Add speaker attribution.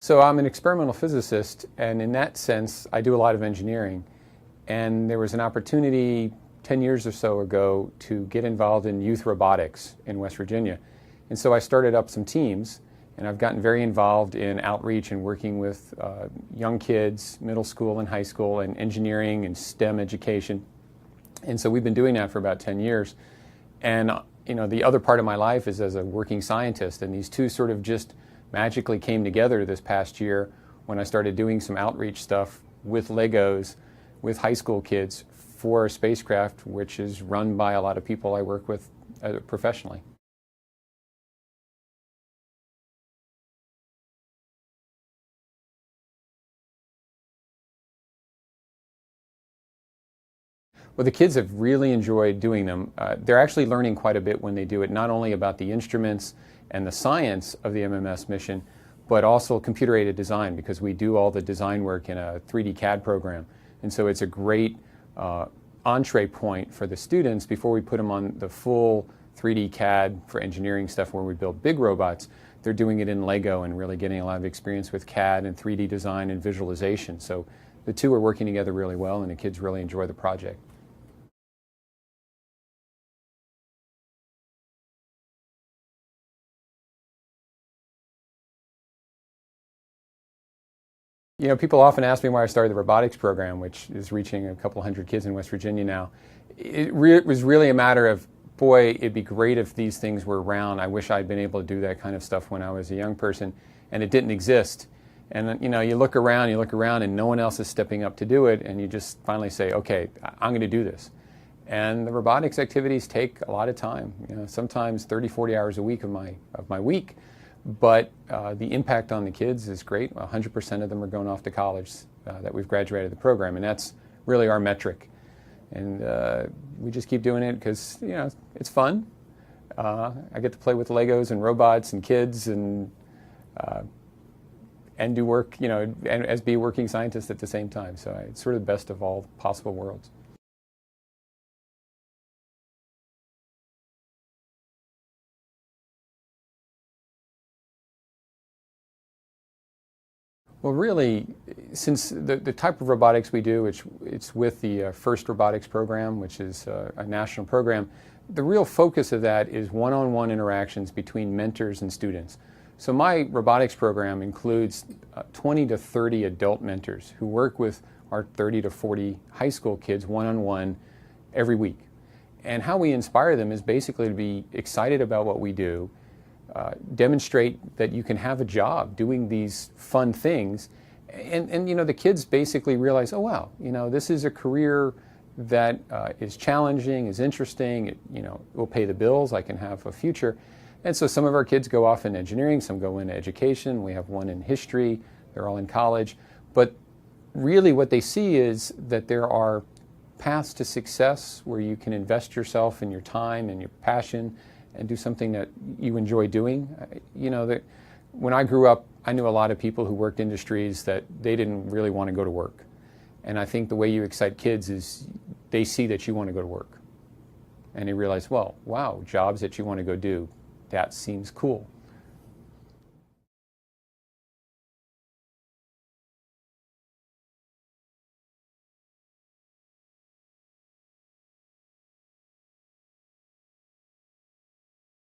Speaker 1: So I'm an experimental physicist, and in that sense, I do a lot of engineering. And there was an opportunity 10 years or so ago to get involved in youth robotics in West Virginia. And so I started up some teams, and I've gotten very involved in outreach and working with young kids, middle school and high school, and engineering and STEM education. And so we've been doing that for about 10 years. And the other part of my life is as a working scientist, and these two sort of just magically came together this past year when I started doing some outreach stuff with Legos with high school kids for a spacecraft which is run by a lot of people I work with professionally. Well, the kids have really enjoyed doing them. They're actually learning quite a bit when they do it, not only about the instruments and the science of the MMS mission, but also computer-aided design, because we do all the design work in a 3D CAD program. And so it's a great entree point for the students before we put them on the full 3D CAD for engineering stuff where we build big robots. They're doing it in Lego and really getting a lot of experience with CAD and 3D design and visualization. So the two are working together really well, and the kids really enjoy the project. People often ask me why I started the robotics program, which is reaching a couple hundred kids in West Virginia now. It was really a matter of, boy, it'd be great if these things were around. I wish I'd been able to do that kind of stuff when I was a young person, and it didn't exist. And you look around, and no one else is stepping up to do it, and you just finally say, okay, I'm going to do this. And the robotics activities take a lot of time, sometimes 30, 40 hours a week of my week. But the impact on the kids is great. 100% of them are going off to college that we've graduated the program, and that's really our metric. And we just keep doing it because it's fun. I get to play with Legos and robots and kids and do work, and as be a working scientist at the same time. So it's sort of the best of all possible worlds. Well, really, since the type of robotics we do, it's with the FIRST robotics program, which is a national program, the real focus of that is one-on-one interactions between mentors and students. So my robotics program includes 20 to 30 adult mentors who work with our 30 to 40 high school kids one-on-one every week. And how we inspire them is basically to be excited about what we do, demonstrate that you can have a job doing these fun things, and the kids basically realize, oh wow, this is a career that is challenging, is interesting, it will pay the bills, I can have a future. And so some of our kids go off in engineering, some go into education, we have one in history, they're all in college, but really what they see is that there are paths to success where you can invest yourself and your time and your passion and do something that you enjoy doing. That when I grew up, I knew a lot of people who worked industries that they didn't really want to go to work. And I think the way you excite kids is they see that you want to go to work. And they realize, well, wow, jobs that you want to go do, that seems cool.